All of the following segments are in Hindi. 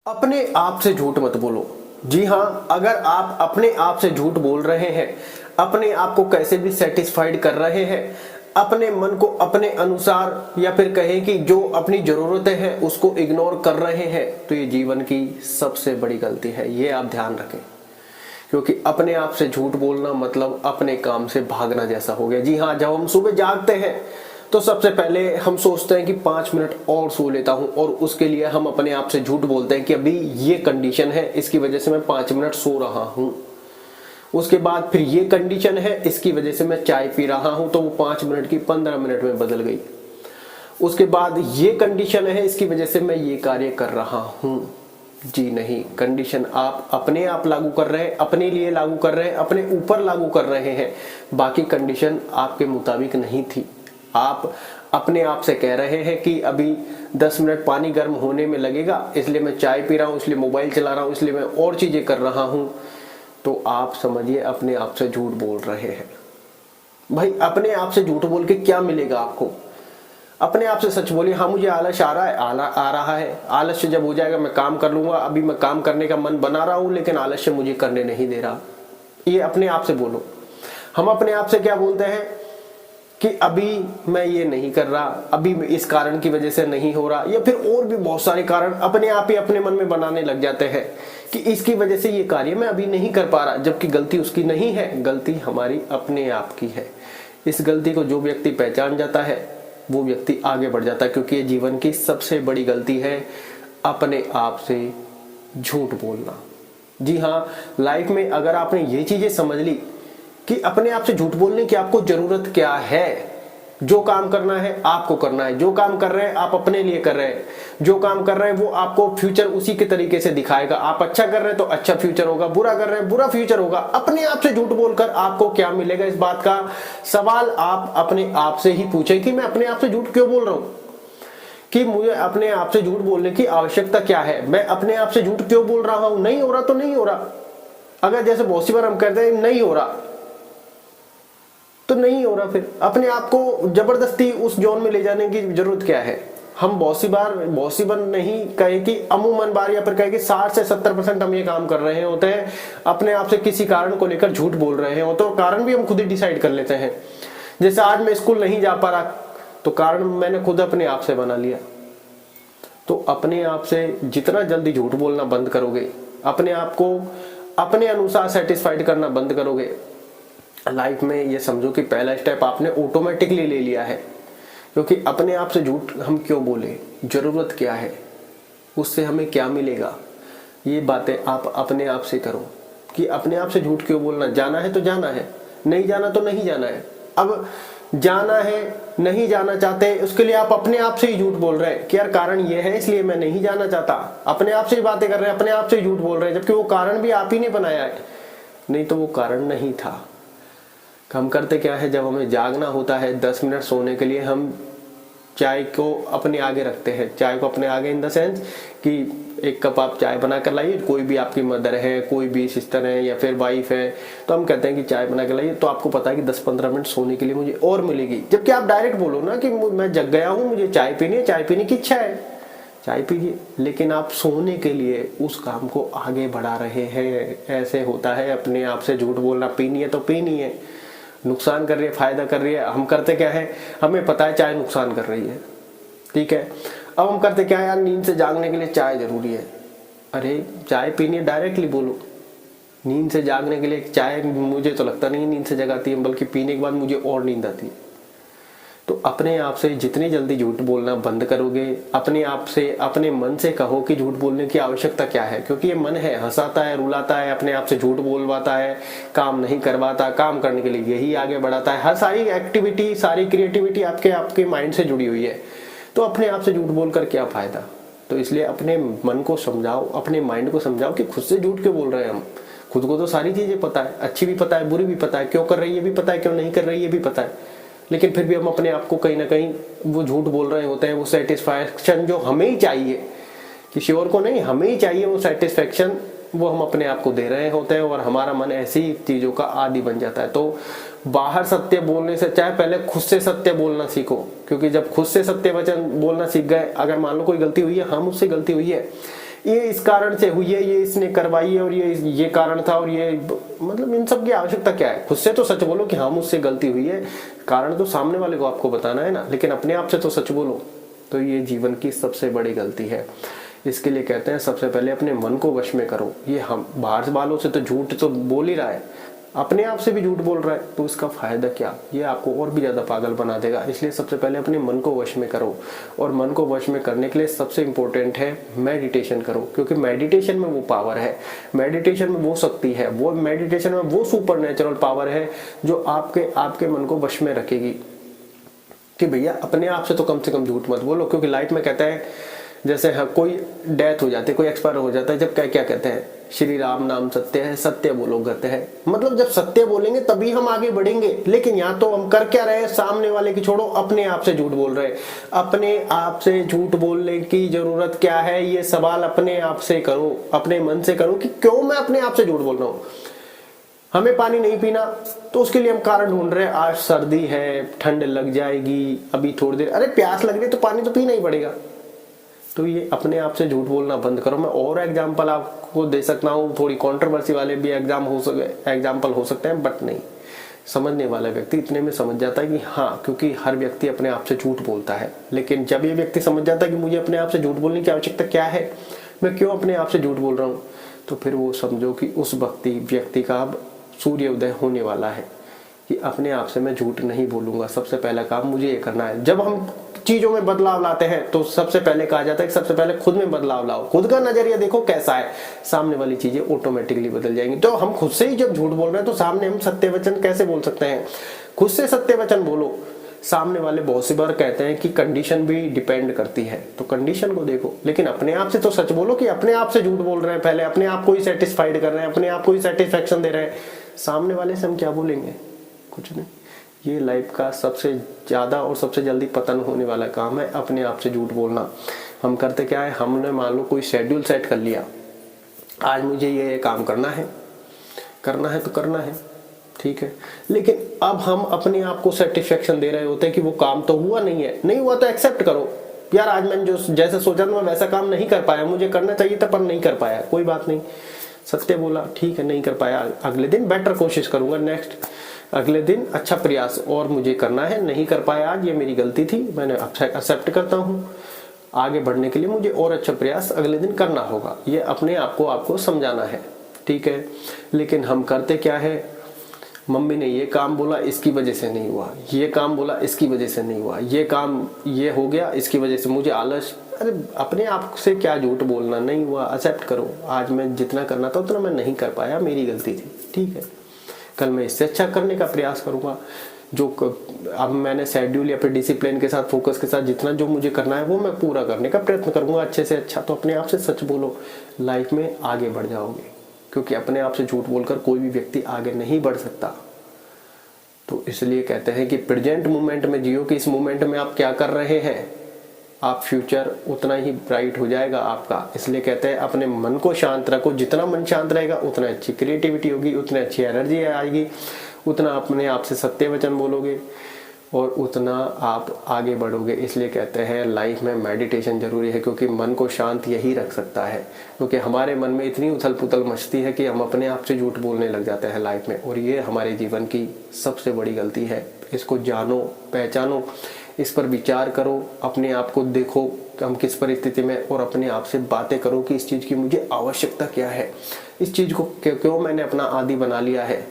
अपने आप से झूठ मत बोलो। जी हाँ, अगर आप अपने आप से झूठ बोल रहे हैं, अपने आप को कैसे भी सेटिस्फाइड कर रहे हैं, अपने मन को अपने अनुसार या फिर कहें कि जो अपनी जरूरतें हैं उसको इग्नोर कर रहे हैं, तो ये जीवन की सबसे बड़ी गलती है। ये आप ध्यान रखें, क्योंकि अपने आप से झूठ बोलना मतलब अपने काम से भागना जैसा हो गया। जी हाँ, जब हम सुबह जागते हैं तो सबसे पहले हम सोचते हैं कि 5 मिनट और सो लेता हूं, और उसके लिए हम अपने आप से झूठ बोलते हैं कि अभी ये कंडीशन है, इसकी वजह से मैं 5 मिनट सो रहा हूं। उसके बाद फिर ये कंडीशन है, इसकी वजह से मैं चाय पी रहा हूं, तो वो 5 मिनट की 15 मिनट में बदल गई। उसके बाद ये कंडीशन है, इसकी वजह से मैं ये कार्य कर रहा हूं। जी नहीं, कंडीशन आप अपने आप लागू कर रहे हैं, अपने लिए लागू कर रहे हैं, अपने ऊपर लागू कर रहे हैं। बाकी कंडीशन आपके मुताबिक नहीं थी। आप अपने आप से कह रहे हैं कि अभी 10 मिनट पानी गर्म होने में लगेगा, इसलिए मैं चाय पी रहा हूं, इसलिए मोबाइल चला रहा हूं, इसलिए मैं और चीजें कर रहा हूं। तो आप समझिए अपने आप से झूठ बोल रहे हैं। भाई, अपने आप से झूठ बोल के क्या मिलेगा आपको? अपने आप से सच बोलिए, हाँ मुझे आलस आ रहा है, आ रहा है। आलस्य जब हो जाएगा मैं काम कर लूंगा, अभी मैं काम करने का मन बना रहा हूं लेकिन आलस्य मुझे करने नहीं दे रहा। ये अपने आप से बोलो। हम अपने आप से क्या बोलते हैं कि अभी मैं ये नहीं कर रहा, अभी इस कारण की वजह से नहीं हो रहा, या फिर और भी बहुत सारे कारण अपने आप ही अपने मन में बनाने लग जाते हैं कि इसकी वजह से ये कार्य मैं अभी नहीं कर पा रहा, जबकि गलती उसकी नहीं है, गलती हमारी अपने आप की है। इस गलती को जो व्यक्ति पहचान जाता है वो व्यक्ति आगे बढ़ जाता है, क्योंकि ये जीवन की सबसे बड़ी गलती है, अपने आप से झूठ बोलना। जी हाँ, लाइफ में अगर आपने ये चीजें समझ ली कि अपने आप से झूठ बोलने की आपको जरूरत क्या है, जो काम करना है आपको करना है, जो काम कर रहे हैं आप अपने लिए कर रहे हैं, जो काम कर रहे हैं वो आपको फ्यूचर उसी के तरीके से दिखाएगा। आप अच्छा कर रहे हैं तो अच्छा फ्यूचर होगा, बुरा कर रहे हैं बुरा फ्यूचर होगा। अपने आप से झूठ बोलकर आपको क्या मिलेगा, इस बात का सवाल आप अपने आप से ही पूछें कि मैं अपने आप से झूठ क्यों बोल रहा हूं, कि मुझे अपने आप से झूठ बोलने की आवश्यकता क्या है, मैं अपने आप से झूठ क्यों बोल रहा हूं। नहीं हो रहा तो नहीं हो रहा। अगर जैसे बहुत सी बार हम कहते हैं नहीं हो रहा तो नहीं हो रहा, फिर अपने आप को जबरदस्ती उस जोन में ले जाने की जरूरत क्या है। हम बहुत सी बार नहीं कहे कि अमूमन बार, या फिर कहे कि 60 से 70% हम ये काम कर रहे होते हैं, अपने आप से किसी कारण को लेकर झूठ बोल रहे हैं, तो कारण भी हम खुद ही डिसाइड कर लेते हैं। जैसे आज मैं स्कूल नहीं जा पा रहा, तो कारण मैंने खुद अपने आप से बना लिया। तो अपने आप से जितना जल्दी झूठ बोलना बंद करोगे, अपने आप को अपने अनुसार सेटिस्फाइड करना बंद करोगे, लाइफ में ये समझो कि पहला स्टेप आपने ऑटोमेटिकली ले लिया है। क्योंकि अपने आप से झूठ हम क्यों बोले, जरूरत क्या है, उससे हमें क्या मिलेगा, ये बातें आप अपने आप से करो कि अपने आप से झूठ क्यों बोलना। जाना है तो जाना है, नहीं जाना तो नहीं जाना है। अब जाना है, नहीं जाना चाहते, उसके लिए आप अपने आप से ही झूठ बोल रहे हैं कि यार कारण ये है इसलिए मैं नहीं जाना चाहता। अपने आप से ही बातें कर रहे हैं, अपने आप से ही झूठ बोल रहे हैं, जबकि वो कारण भी आप ही ने बनाया है, नहीं तो वो कारण नहीं था। हम करते क्या है, जब हमें जागना होता है 10 मिनट सोने के लिए, हम चाय को अपने आगे रखते हैं। चाय को अपने आगे इन द सेंस कि एक कप आप चाय बना कर लाइए, कोई भी आपकी मदर है, कोई भी सिस्टर है या फिर वाइफ है, तो हम कहते हैं कि चाय बना कर लाइए, तो आपको पता है कि 10-15 मिनट सोने के लिए मुझे और मिलेगी। जबकि आप डायरेक्ट बोलो ना कि मैं जग गया हूं, मुझे चाय पीनी है, चाय पीने की इच्छा है, चाय पीजिए। लेकिन आप सोने के लिए उस काम को आगे बढ़ा रहे हैं। ऐसे होता है अपने आप से झूठ बोलना। पीनी है तो पीनी है, नुकसान कर रही है, फायदा कर रही है। हम करते क्या है, हमें पता है चाय नुकसान कर रही है, ठीक है, अब हम करते क्या है, यार नींद से जागने के लिए चाय जरूरी है। अरे चाय पीनी है, डायरेक्टली बोलो। नींद से जागने के लिए चाय मुझे तो लगता नहीं नींद से जगाती है, बल्कि पीने के बाद मुझे और नींद आती है। तो अपने आप से जितनी जल्दी झूठ बोलना बंद करोगे, अपने आप से अपने मन से कहो कि झूठ बोलने की आवश्यकता क्या है, क्योंकि ये मन है, हंसाता है, रुलाता है, अपने आप से झूठ बोलवाता है, काम नहीं करवाता, काम करने के लिए यही आगे बढ़ाता है। हर सारी एक्टिविटी, सारी क्रिएटिविटी आपके माइंड से जुड़ी हुई है। तो अपने आप से झूठ बोलकर क्या फायदा। तो इसलिए अपने मन को समझाओ, अपने माइंड को समझाओ कि खुद से झूठ क्यों बोल रहे हैं हम। खुद को तो सारी चीजें पता है, अच्छी भी पता है, बुरी भी पता है, क्यों कर रही है भी पता है, क्यों नहीं कर रही है भी पता है, लेकिन फिर भी हम अपने आप को कहीं ना कहीं वो झूठ बोल रहे होते हैं। वो सेटिस्फैक्शन जो हमें ही चाहिए, किसी और को नहीं, हमें ही चाहिए वो सेटिस्फैक्शन, वो हम अपने आप को दे रहे होते हैं, और हमारा मन ऐसी चीजों का आदी बन जाता है। तो बाहर सत्य बोलने से चाहे पहले खुद से सत्य बोलना सीखो, क्योंकि जब खुद से सत्य वचन बोलना सीख गए, अगर मान लो कोई गलती हुई है, हाँ मुझसे गलती हुई है, ये इस कारण से हुई है, ये इसने करवाई है, और ये कारण था, और ये मतलब इन सब की आवश्यकता क्या है। खुद से तो सच बोलो कि हाँ मुझसे गलती हुई है, कारण तो सामने वाले को आपको बताना है ना, लेकिन अपने आप से तो सच बोलो। तो ये जीवन की सबसे बड़ी गलती है। इसके लिए कहते हैं सबसे पहले अपने मन को वश में करो। ये हम बाहर वालों से तो झूठ तो बोल ही रहा है, अपने आप से भी झूठ बोल रहा है, तो इसका फायदा क्या, ये आपको और भी ज्यादा पागल बना देगा। इसलिए सबसे पहले अपने मन को वश में करो, और मन को वश में करने के लिए सबसे इंपॉर्टेंट है मेडिटेशन करो, क्योंकि मेडिटेशन में वो पावर है, मेडिटेशन में वो शक्ति है, वो मेडिटेशन में वो सुपर नेचुरल पावर है जो आपके मन को वश में रखेगी कि भैया अपने आप से तो कम झूठ मत बोलो। क्योंकि लाइफ में कहता है जैसे हाँ कोई डेथ हो जाती है, कोई एक्सपायर हो जाता है, जब क्या कहते हैं, श्री राम नाम सत्य है, सत्य बोलो गत्य है। मतलब जब सत्य बोलेंगे तभी हम आगे बढ़ेंगे। लेकिन यहाँ तो हम कर क्या रहे हैं, सामने वाले की छोड़ो, अपने आप से झूठ बोल रहे हैं। अपने आप से झूठ बोलने की जरूरत क्या है, ये सवाल अपने आप से करो, अपने मन से करो कि क्यों मैं अपने आप से झूठ बोल रहा हूँ। हमें पानी नहीं पीना तो उसके लिए हम कारण ढूंढ रहे हैं, आज सर्दी है, ठंड लग जाएगी, अभी थोड़ी देर, अरे प्यास लग रही तो पानी तो पीना ही पड़ेगा। तो ये अपने आप से झूठ बोलना बंद करो। मैं और एग्जाम्पल आपको दे सकता हूँ, थोड़ी कंट्रोवर्सी वाले भी एग्जाम्पल हो सकते हैं, बट नहीं, समझने वाला व्यक्ति इतने में समझ जाता है कि हाँ, क्योंकि हर व्यक्ति अपने आप से झूठ बोलता है। लेकिन जब ये व्यक्ति समझ जाता है कि मुझे अपने आप से झूठ बोलने की आवश्यकता क्या है, मैं क्यों अपने आप से झूठ बोल रहा हूँ, तो फिर वो समझो कि उस व्यक्ति का अब सूर्य उदय होने वाला है कि अपने आप से मैं झूठ नहीं बोलूंगा। सबसे पहला काम मुझे ये करना है। जब हम चीजों में बदलाव लाते हैं तो सबसे पहले कहा जाता है कि सबसे पहले खुद में बदलाव लाओ, खुद का नजरिया देखो कैसा है, सामने वाली चीजें ऑटोमेटिकली बदल जाएंगी। तो हम खुद से ही जब झूठ बोल रहे हैं तो सामने हम सत्य वचन कैसे बोल सकते हैं। खुद से सत्य वचन बोलो। सामने वाले बहुत सी बार कहते हैं कि कंडीशन भी डिपेंड करती है, तो कंडीशन को देखो, लेकिन अपने आप से तो सच बोलो कि अपने आप से झूठ बोल रहे हैं। पहले अपने आप को ही सेटिस्फाइड कर रहे हैं, अपने आप को ही सेटिस्फेक्शन दे रहे हैं। सामने वाले से हम क्या बोलेंगे, कुछ नहीं। ये लाइफ का सबसे ज्यादा और सबसे जल्दी पतन होने वाला काम है, अपने आप से झूठ बोलना। हम करते क्या है, हमने मान लो कोई शेड्यूल सेट कर लिया, आज मुझे ये काम करना है तो करना है, ठीक है। लेकिन अब हम अपने आप को सेटिस्फेक्शन दे रहे होते हैं कि वो काम तो हुआ नहीं है, नहीं हुआ तो एक्सेप्ट करो, यार आज मैंने जो जैसे सोचा था मैं वैसा काम नहीं कर पाया, मुझे करना चाहिए था पर नहीं कर पाया, कोई बात नहीं, सत्य बोला, ठीक है नहीं कर पाया, अगले दिन बेटर कोशिश करूंगा, नेक्स्ट अगले दिन अच्छा प्रयास और मुझे करना है, नहीं कर पाया आज, ये मेरी गलती थी, मैंने एक्सेप्ट करता हूँ, आगे बढ़ने के लिए मुझे और अच्छा प्रयास अगले दिन करना होगा। ये अपने आप को आपको समझाना है, ठीक है। लेकिन हम करते क्या है, मम्मी ने ये काम बोला इसकी वजह से नहीं हुआ, ये काम बोला इसकी वजह से नहीं हुआ, ये काम ये हो गया इसकी वजह से, मुझे आलस। अरे अपने आप से क्या झूठ बोलना, नहीं हुआ एक्सेप्ट करो, आज मैं जितना करना था उतना मैं नहीं कर पाया, मेरी गलती थी, ठीक है, कल मैं इससे अच्छा करने का प्रयास करूंगा। जो अब मैंने शेड्यूल या फिर डिसिप्लिन के साथ, फोकस के साथ जितना जो मुझे करना है वो मैं पूरा करने का प्रयत्न करूंगा अच्छे से अच्छा। तो अपने आप से सच बोलो, लाइफ में आगे बढ़ जाओगे, क्योंकि अपने आप से झूठ बोलकर कोई भी व्यक्ति आगे नहीं बढ़ सकता। तो इसलिए कहते हैं कि प्रेजेंट मोमेंट में जियो, कि इस मोमेंट में आप क्या कर रहे हैं, आप फ्यूचर उतना ही ब्राइट हो जाएगा आपका। इसलिए कहते हैं अपने मन को शांत रखो, जितना मन शांत रहेगा उतना अच्छी क्रिएटिविटी होगी, उतनी अच्छी एनर्जी आएगी, उतना अपने आप से सत्य वचन बोलोगे और उतना आप आगे बढ़ोगे। इसलिए कहते हैं लाइफ में मेडिटेशन जरूरी है, क्योंकि मन को शांत यही रख सकता है। क्योंकि हमारे मन में इतनी उथल पुथल मचती है कि हम अपने आप से झूठ बोलने लग जाते हैं लाइफ में, और ये हमारे जीवन की सबसे बड़ी गलती है। इसको जानो, पहचानो, इस पर विचार करो, अपने आप को देखो कि हम किस परिस्थिति में, और अपने आप से बातें करो कि इस चीज की मुझे आवश्यकता क्या है, इस चीज को क्यों मैंने अपना आदी बना लिया है।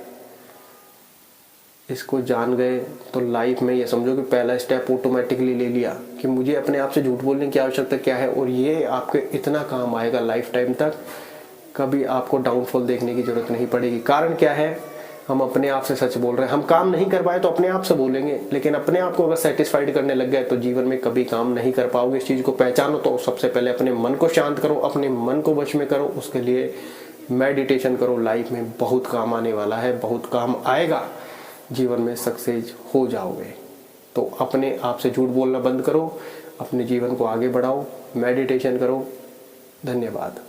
इसको जान गए तो लाइफ में ये समझो कि पहला स्टेप ऑटोमेटिकली ले लिया कि मुझे अपने आप से झूठ बोलने की आवश्यकता क्या है, और ये आपके इतना काम आएगा लाइफ टाइम तक, कभी आपको डाउनफॉल देखने की जरूरत नहीं पड़ेगी। कारण क्या है, हम अपने आप से सच बोल रहे हैं। हम काम नहीं कर पाए तो अपने आप से बोलेंगे, लेकिन अपने आप को अगर सेटिस्फाइड करने लग गए तो जीवन में कभी काम नहीं कर पाओगे। इस चीज को पहचानो। तो सबसे पहले अपने मन को शांत करो, अपने मन को वश में करो, उसके लिए मेडिटेशन करो। लाइफ में बहुत काम आने वाला है, बहुत काम आएगा, जीवन में सक्सेस हो जाओगे। तो अपने आप से झूठ बोलना बंद करो, अपने जीवन को आगे बढ़ाओ, मेडिटेशन करो। धन्यवाद।